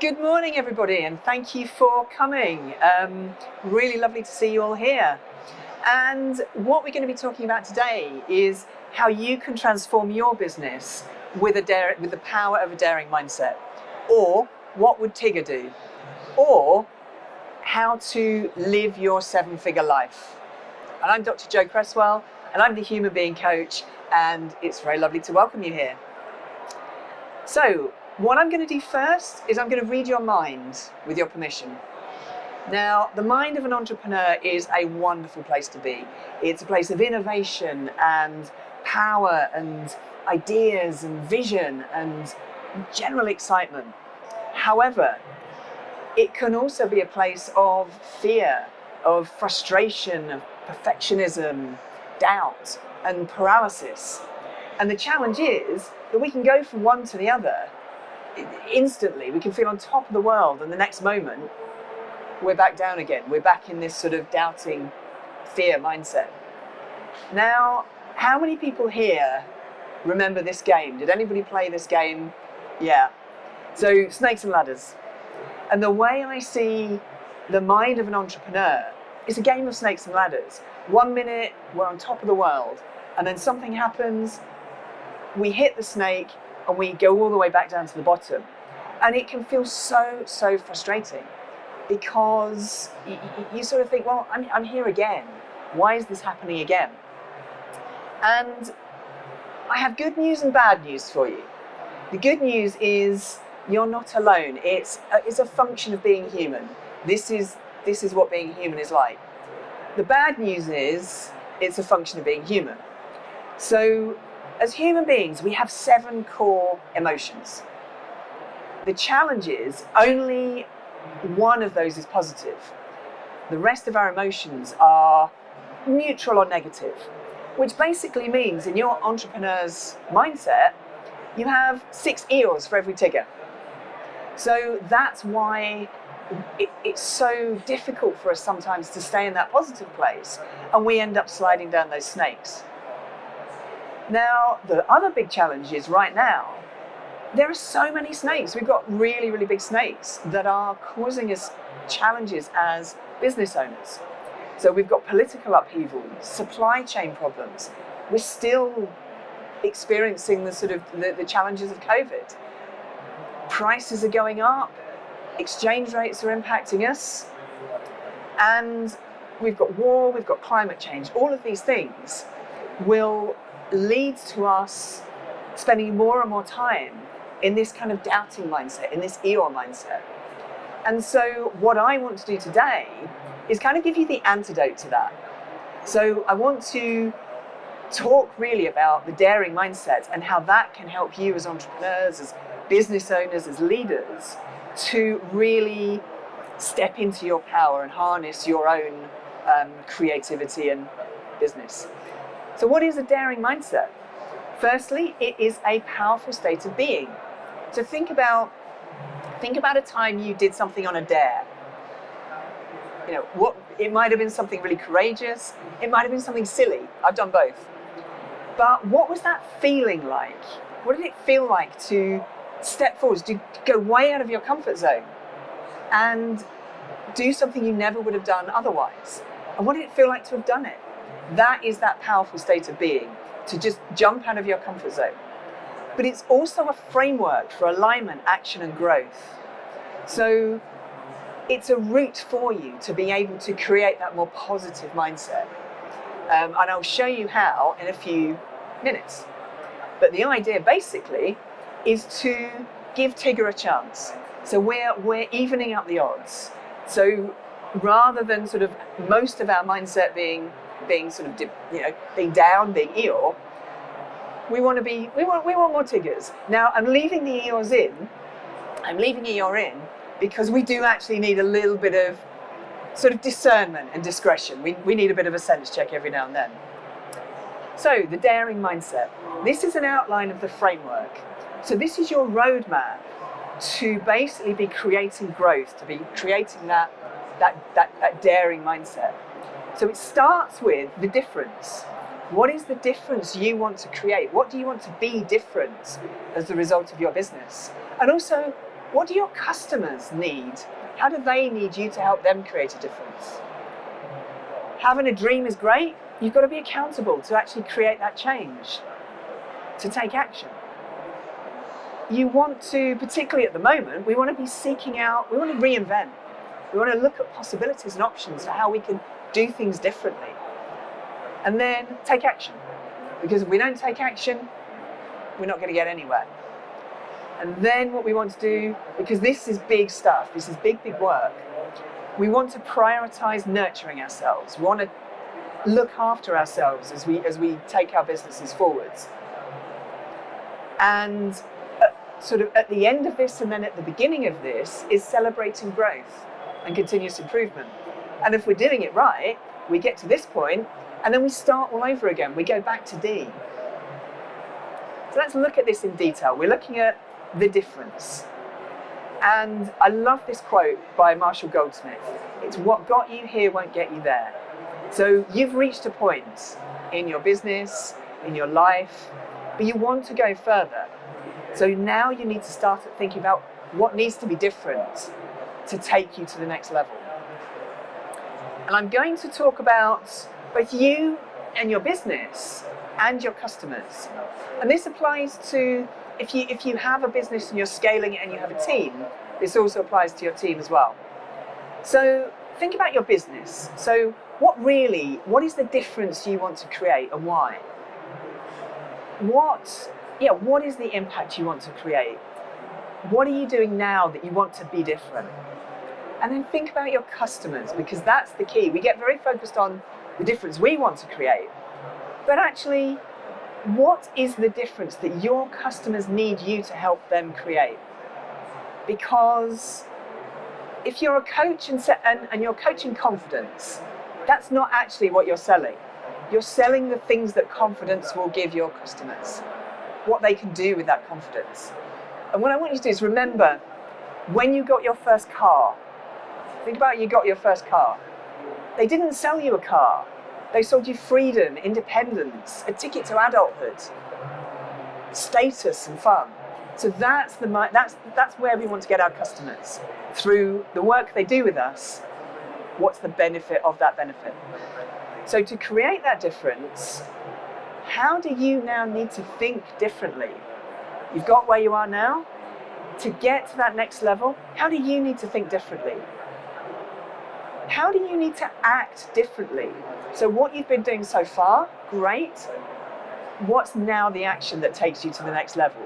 Good morning, everybody, and thank you for coming. Really lovely to see you all here. And what we're going to be talking about today is how you can transform your business with the power of a daring mindset. Or what would Tigger do? Or how to live your seven-figure life. And I'm Dr. Jo Creswell, and I'm the Human Being Coach, and it's very lovely to welcome you here. So, what I'm going to do first is I'm going to read your mind with your permission. Now, the mind of an entrepreneur is a wonderful place to be. It's a place of innovation and power and ideas and vision and general excitement. However, it can also be a place of fear, of frustration, of perfectionism, doubt, and paralysis. And the challenge is that we can go from one to the other instantly. We can feel on top of the world, and the next moment we're back down again. We're back in this sort of doubting fear mindset. Now, how many people here remember this game? Did anybody play this game? Yeah. So, Snakes and Ladders. And the way I see the mind of an entrepreneur is a game of snakes and ladders. 1 minute we're on top of the world, and then something happens, we hit the snake, and we go all the way back down to the bottom. And it can feel so frustrating, because you sort of think, well, I'm here again. Why is this happening again? And I have good news and bad news for you. The good news is you're not alone. It's a function of being human. This is what being human is like. The bad news is it's a function of being human. So, as human beings, we have 7 core emotions. The challenge is only one of those is positive. The rest of our emotions are neutral or negative, which basically means in your entrepreneur's mindset, you have 6 eels for every Tigger. So that's why it's so difficult for us sometimes to stay in that positive place, and we end up sliding down those snakes. Now, the other big challenge is right now, there are so many snakes. We've got really, really big snakes that are causing us challenges as business owners. So we've got political upheaval, supply chain problems. We're still experiencing the challenges of COVID. Prices are going up, exchange rates are impacting us, and we've got war, we've got climate change. All of these things will lead to us spending more and more time in this kind of doubting mindset, in this Eeyore mindset. And so what I want to do today is kind of give you the antidote to that. So I want to talk really about the daring mindset and how that can help you as entrepreneurs, as business owners, as leaders, to really step into your power and harness your own creativity and business. So what is a daring mindset? Firstly, it is a powerful state of being. So think about a time you did something on a dare. You know, it might have been something really courageous, it might have been something silly. I've done both. But what was that feeling like? What did it feel like to step forward, to go way out of your comfort zone and do something you never would have done otherwise? And what did it feel like to have done it? That is that powerful state of being, to just jump out of your comfort zone. But it's also a framework for alignment, action, and growth. So it's a route for you to be able to create that more positive mindset. And I'll show you how in a few minutes. But the idea basically is to give Tigger a chance. So we're evening out the odds. So rather than sort of most of our mindset being sort of, being down, being Eeyore, we want more Tiggers. Now I'm leaving the Eeyores in. I'm leaving Eeyore in because we do actually need a little bit of sort of discernment and discretion. We need a bit of a sense check every now and then. So the daring mindset. This is an outline of the framework. So this is your roadmap to basically be creating growth, to be creating that daring mindset. So it starts with the difference. What is the difference you want to create? What do you want to be different as a result of your business? And also, What do your customers need? How do they need you to help them create a difference? Having a dream is great. You've got to be accountable to actually create that change, to take action. You want to, particularly at the moment, we want to be seeking out, we want to reinvent. We want to look at possibilities and options for how we can do things differently. And then take action. Because if we don't take action, we're not going to get anywhere. And then what we want to do, because this is big stuff, this is big, big work, we want to prioritize nurturing ourselves. We want to look after ourselves as we take our businesses forwards. And sort of at the end of this and then at the beginning of this is celebrating growth and continuous improvement. And if we're doing it right, we get to this point and then we start all over again. We go back to D. So let's look at this in detail. We're looking at the difference. And I love this quote by Marshall Goldsmith. It's what got you here won't get you there. So you've reached a point in your business, in your life, but you want to go further. So now you need to start thinking about what needs to be different to take you to the next level. And I'm going to talk about both you and your business and your customers. And this applies to if you have a business and you're scaling it and you have a team, this also applies to your team as well. So think about your business. So what is the difference you want to create and why? What is the impact you want to create? What are you doing now that you want to be different? And then think about your customers, because that's the key. We get very focused on the difference we want to create, but actually, what is the difference that your customers need you to help them create? Because if you're a coach and you're coaching confidence, that's not actually what you're selling. You're selling the things that confidence will give your customers, what they can do with that confidence. And what I want you to do is remember, when you got your first car, think about you got your first car. They didn't sell you a car. They sold you freedom, independence, a ticket to adulthood, status and fun. So that's where we want to get our customers. Through the work they do with us, what's the benefit of that benefit? So to create that difference, how do you now need to think differently? You've got where you are now. To get to that next level, how do you need to think differently? How do you need to act differently? So what you've been doing so far, great. What's now the action that takes you to the next level?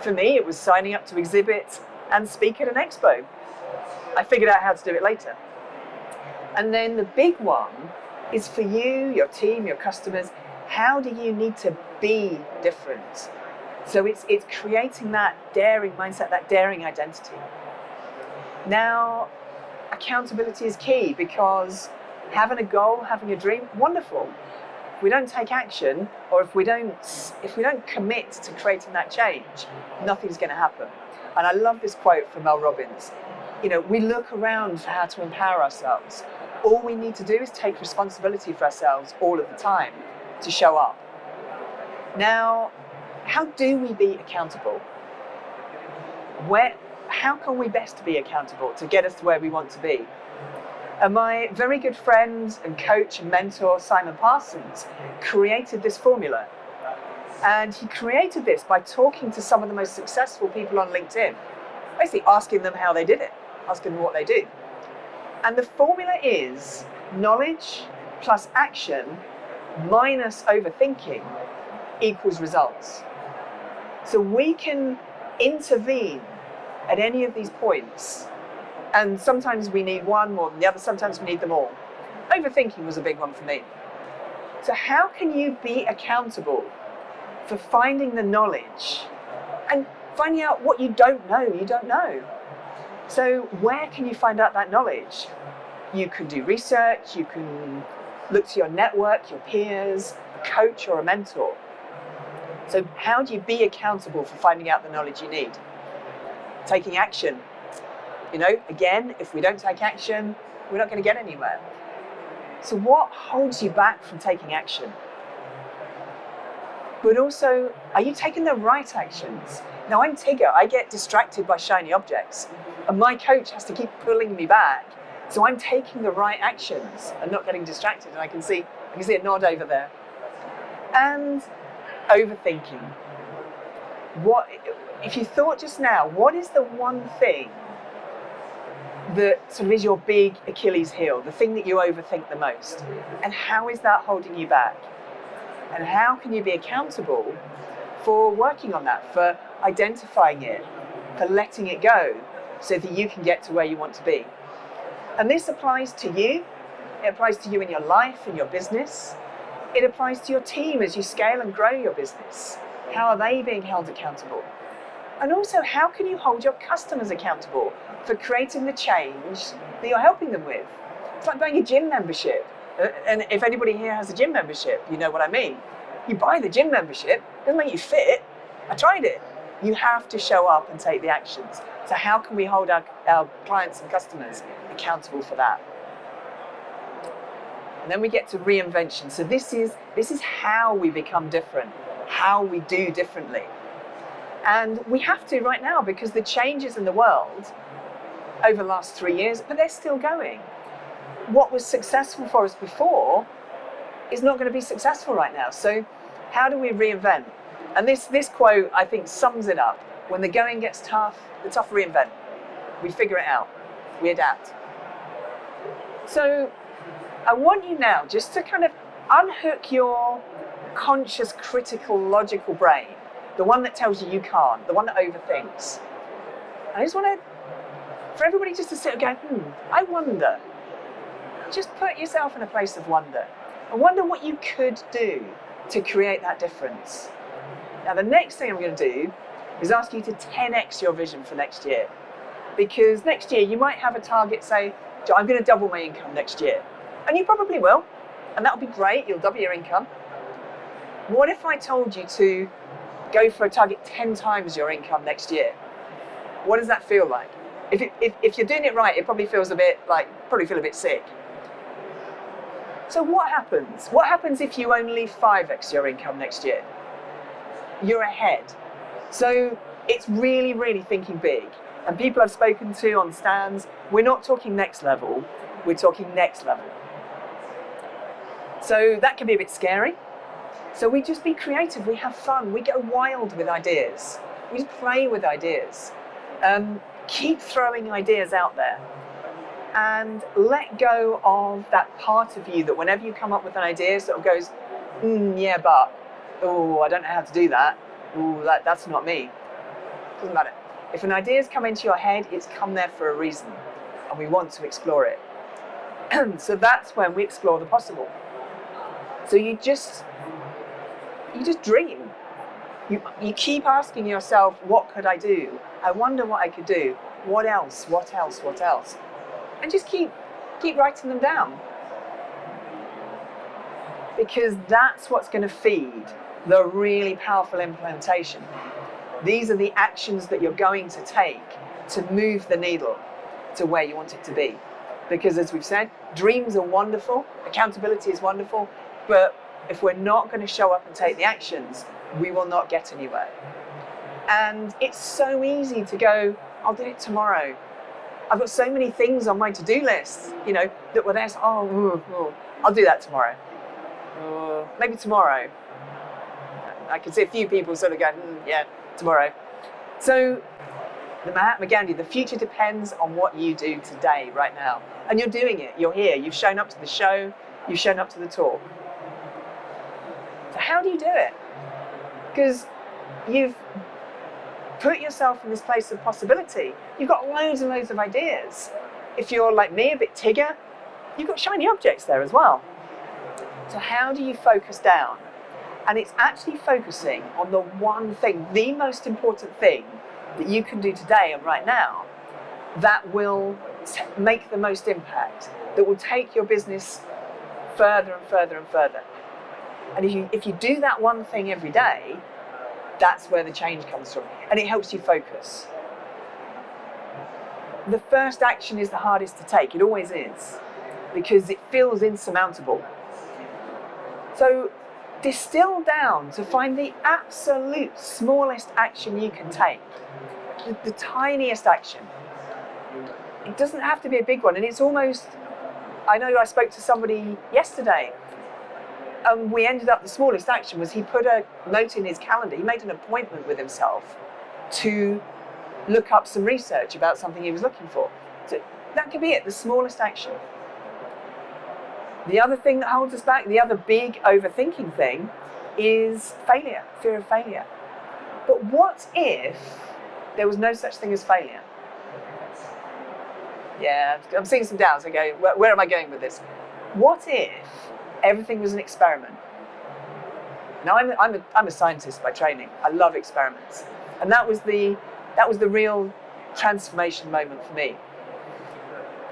For me, it was signing up to exhibit and speak at an expo. I figured out how to do it later. And then the big one is for you, your team, your customers, how do you need to be different? So it's creating that daring mindset, that daring identity. Now, accountability is key, because having a goal, having a dream, wonderful. If we don't take action, or if we don't commit to creating that change, nothing's going to happen. And I love this quote from Mel Robbins. We look around for how to empower ourselves. All we need to do is take responsibility for ourselves all of the time to show up. Now, how do we be accountable? How can we best be accountable to get us to where we want to be? And my very good friend and coach and mentor, Simon Parsons, created this formula. And he created this by talking to some of the most successful people on LinkedIn, basically asking them how they did it, asking them what they do. And the formula is knowledge plus action minus overthinking equals results. So we can intervene at any of these points, and sometimes we need one more than the other, sometimes we need them all. Overthinking was a big one for me. So how can you be accountable for finding the knowledge and finding out what you don't know? So where can you find out that knowledge? You can do research, you can look to your network, your peers, a coach or a mentor. So how do you be accountable for finding out the knowledge you need? Taking action. Again, if we don't take action, we're not going to get anywhere. So what holds you back from taking action? But also, are you taking the right actions? Now I'm Tigger, I get distracted by shiny objects, and my coach has to keep pulling me back, so I'm taking the right actions and not getting distracted, and I can see a nod over there. And overthinking. What, if you thought just now, what is the one thing that sort of is your big Achilles heel, the thing that you overthink the most? And how is that holding you back? And how can you be accountable for working on that, for identifying it, for letting it go, so that you can get to where you want to be? And this applies to you. It applies to you in your life, in your business. It applies to your team as you scale and grow your business. How are they being held accountable? And also, how can you hold your customers accountable for creating the change that you're helping them with? It's like buying a gym membership. And if anybody here has a gym membership, you know what I mean. You buy the gym membership, it doesn't make you fit. I tried it. You have to show up and take the actions. So how can we hold our clients and customers accountable for that? And then we get to reinvention. So this is how we become different, how we do differently. And we have to right now, because the changes in the world over the last 3 years, but they're still going. What was successful for us before is not going to be successful right now. So how do we reinvent? And this quote, I think, sums it up. When the going gets tough, the tough reinvent. We figure it out. We adapt. So I want you now just to kind of unhook your conscious, critical, logical brain, the one that tells you you can't, the one that overthinks. I just want for everybody just to sit and go, I wonder. Just put yourself in a place of wonder. And wonder what you could do to create that difference. Now, the next thing I'm going to do is ask you to 10x your vision for next year. Because next year you might have a target, say, I'm going to double my income next year. And you probably will. And that'll be great. You'll double your income. What if I told you to go for a target 10 times your income next year? What does that feel like? If you're doing it right, it probably feels probably feel a bit sick. So what happens? What happens if you only 5x your income next year? You're ahead. So it's really, really thinking big. And people I've spoken to on stands, we're not talking next level, we're talking next level. So that can be a bit scary. So we just be creative, we have fun, we go wild with ideas. We just play with ideas. Keep throwing ideas out there. And let go of that part of you that whenever you come up with an idea, sort of goes, yeah, but, I don't know how to do that. That's not me. Doesn't matter. If an idea's come into your head, it's come there for a reason, and we want to explore it. So that's when we explore the possible. So you just dream. You keep asking yourself, what could I do? I wonder what I could do. What else? What else? What else? And just keep writing them down. Because that's what's going to feed the really powerful implementation. These are the actions that you're going to take to move the needle to where you want it to be. Because as we've said, dreams are wonderful, accountability is wonderful, but if we're not going to show up and take the actions, we will not get anywhere. And it's so easy to go, I'll do it tomorrow. I've got so many things on my to-do list, that were there, I'll do that tomorrow. Maybe tomorrow. I can see a few people sort of going, yeah, tomorrow. So the Mahatma Gandhi, the future depends on what you do today, right now. And you're doing it, you're here, you've shown up to the show, you've shown up to the talk. So how do you do it? Because you've put yourself in this place of possibility. You've got loads and loads of ideas. If you're like me, a bit Tigger, you've got shiny objects there as well. So how do you focus down? And it's actually focusing on the one thing, the most important thing that you can do today and right now that will make the most impact, that will take your business further and further and further. And if you do that one thing every day, that's where the change comes from. And it helps you focus. The first action is the hardest to take. It always is. Because it feels insurmountable. So distill down to find the absolute smallest action you can take, the tiniest action. It doesn't have to be a big one, and it's almost, I know I spoke to somebody yesterday, and we ended up, the smallest action was he put a note in his calendar, he made an appointment with himself to look up some research about something he was looking for. So that could be it, the smallest action. The other thing that holds us back, the other big overthinking thing, is failure, fear of failure. But what if there was no such thing as failure? Yeah, I'm seeing some doubts. Okay, where am I going with this? What if everything was an experiment? Now, I'm a scientist by training. I love experiments, and that was the real transformation moment for me.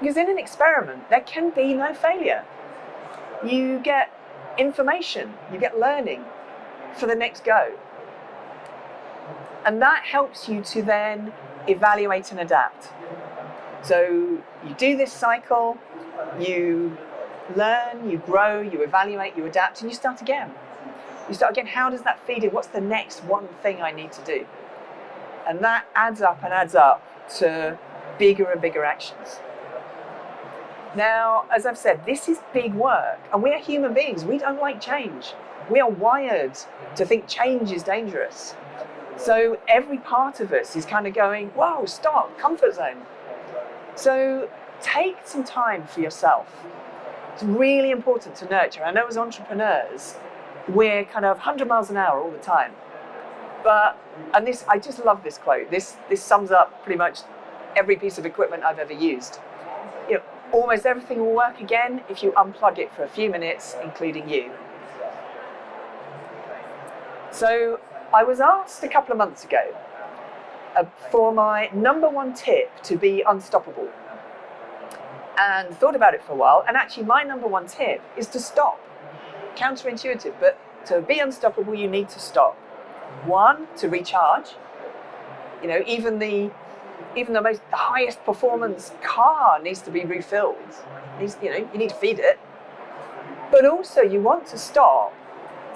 Because in an experiment, there can be no failure. You get information, you get learning for the next go. And that helps you to then evaluate and adapt. So you do this cycle, you learn, you grow, you evaluate, you adapt, and you start again. You start again, how does that feed in? What's the next one thing I need to do? And that adds up and adds up to bigger and bigger actions. Now, as I've said, this is big work, and we are human beings. We don't like change. We are wired to think change is dangerous. So every part of us is kind of going, whoa, stop, comfort zone. So take some time for yourself. It's really important to nurture. I know as entrepreneurs, we're kind of 100 miles an hour all the time. And this, I just love this quote. This sums up pretty much every piece of equipment I've ever used. You know, almost everything will work again if you unplug it for a few minutes, including you. So I was asked a couple of months ago for my number one tip to be unstoppable. And thought about it for a while, and actually my number one tip is to stop. Counterintuitive, but to be unstoppable, you need to stop. One, to recharge. You know, even the highest performance car needs to be refilled. You need to feed it. But also you want to stop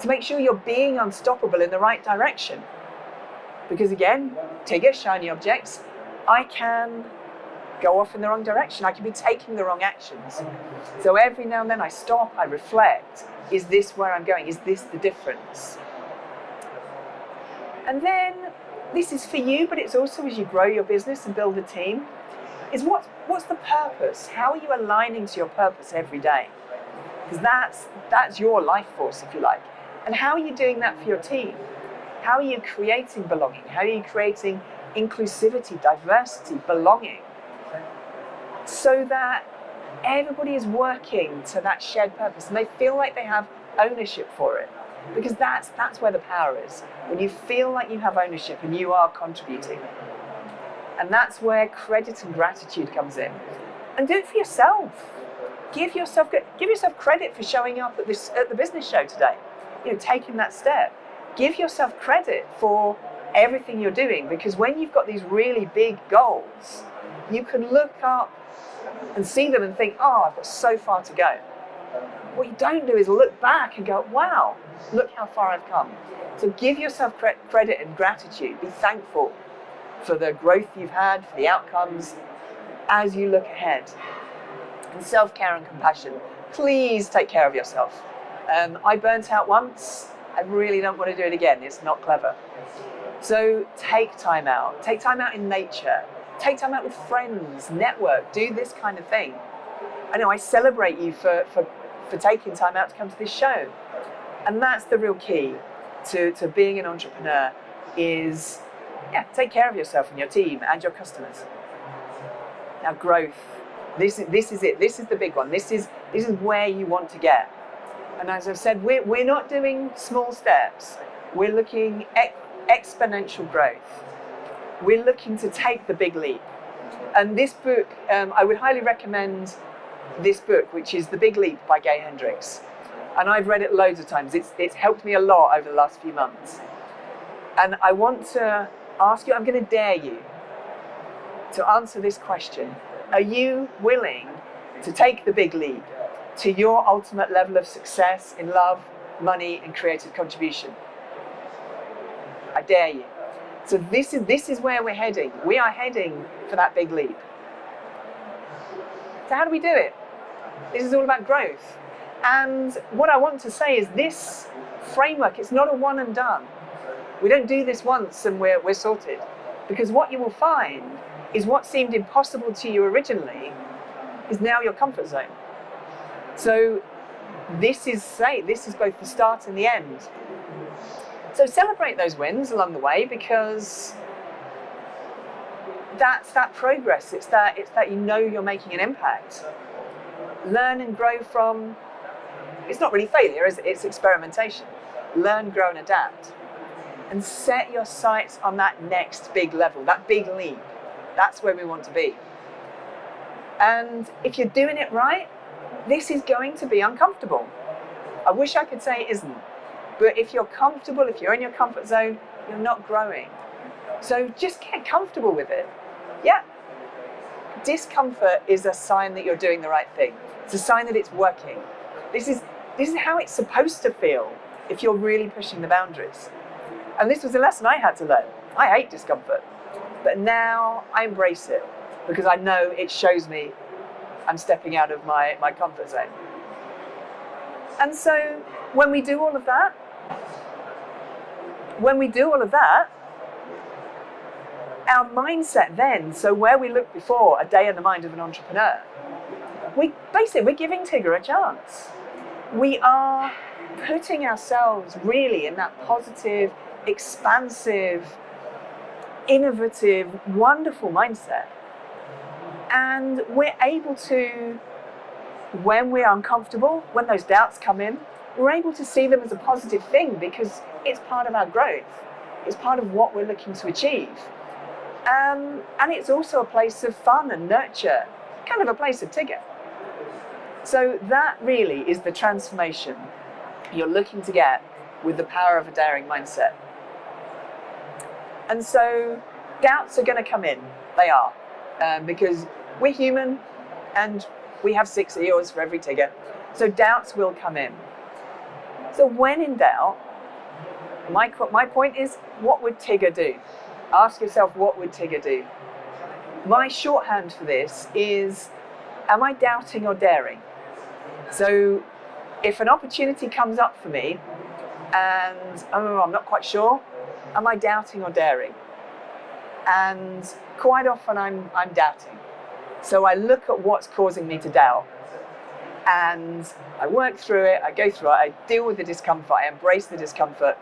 to make sure you're being unstoppable in the right direction. Because again, Tigger, shiny objects, I can go off in the wrong direction. I can be taking the wrong actions. So every now and then I stop, I reflect. Is this where I'm going? Is this the difference? And then, this is for you, but it's also as you grow your business and build a team, is what's the purpose? How are you aligning to your purpose every day? Because that's your life force, if you like. And how are you doing that for your team? How are you creating belonging? How are you creating inclusivity, diversity, belonging? So that everybody is working to that shared purpose and they feel like they have ownership for it. Because that's where the power is. When you feel like you have ownership and you are contributing. And that's where credit and gratitude comes in. And do it for yourself. Give yourself credit for showing up at the business show today. You know, taking that step. Give yourself credit for everything you're doing, because when you've got these really big goals, you can look up and see them and think, oh, I've got so far to go. What you don't do is look back and go, wow, look how far I've come. So give yourself credit and gratitude. Be thankful for the growth you've had, for the outcomes as you look ahead. And self-care and compassion. Please take care of yourself. I burnt out once. I really don't want to do it again. It's not clever. So take time out. Take time out in nature. Take time out with friends, network, do this kind of thing. I know I celebrate you for taking time out to come to this show. And that's the real key to being an entrepreneur is, take care of yourself and your team and your customers. Now growth, this is it. This is the big one. This is where you want to get. And as I've said, we're not doing small steps. We're looking exponential growth. We're looking to take the big leap. And this book, I would highly recommend this book, which is The Big Leap by Gay Hendricks. And I've read it loads of times. It's helped me a lot over the last few months. And I want to ask you, I'm going to dare you to answer this question. Are you willing to take the big leap to your ultimate level of success in love, money, and creative contribution. I dare you. So this is where we're heading. We are heading for that big leap. So how do we do it? This is all about growth. And what I want to say is this framework, it's not a one and done. We don't do this once and we're sorted. Because what you will find is what seemed impossible to you originally is now your comfort zone. So this is both the start and the end. So celebrate those wins along the way, because that's that progress. It's that you know you're making an impact. Learn and grow from, it's not really failure, is it? It's experimentation. Learn, grow and adapt. And set your sights on that next big level, that big leap. That's where we want to be. And if you're doing it right, this is going to be uncomfortable. I wish I could say it isn't. But if you're comfortable, if you're in your comfort zone, you're not growing. So just get comfortable with it. Yeah. Discomfort is a sign that you're doing the right thing. It's a sign that it's working. This is how it's supposed to feel if you're really pushing the boundaries. And this was a lesson I had to learn. I hate discomfort. But now I embrace it because I know it shows me I'm stepping out of my comfort zone. And so when we do all of that, our mindset then, so where we looked before, a day in the mind of an entrepreneur, we're giving Tigger a chance. We are putting ourselves really in that positive, expansive, innovative, wonderful mindset. And we're able to, when we're uncomfortable, when those doubts come in, we're able to see them as a positive thing because it's part of our growth. It's part of what we're looking to achieve. And it's also a place of fun and nurture, kind of a place of Tigger. So that really is the transformation you're looking to get with the power of a daring mindset. And so doubts are going to come in. They are. Because we're human and we have 6 ears for every Tigger. So doubts will come in. So when in doubt, my point is, what would Tigger do? Ask yourself, what would Tigger do? My shorthand for this is, am I doubting or daring? So if an opportunity comes up for me and I'm not quite sure, am I doubting or daring? And quite often I'm doubting. So I look at what's causing me to doubt and I work through it, I go through it, I deal with the discomfort, I embrace the discomfort.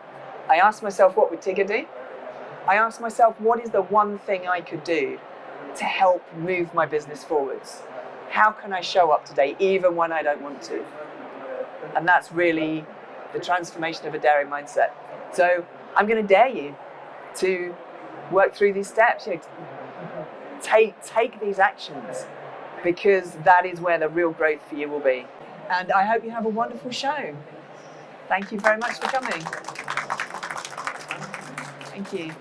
I ask myself, what would Tigger do? I ask myself, what is the one thing I could do to help move my business forwards? How can I show up today, even when I don't want to? And that's really the transformation of a daring mindset. So I'm going to dare you to work through these steps. Take these actions, because that is where the real growth for you will be. And I hope you have a wonderful show. Thank you very much for coming. Thank you.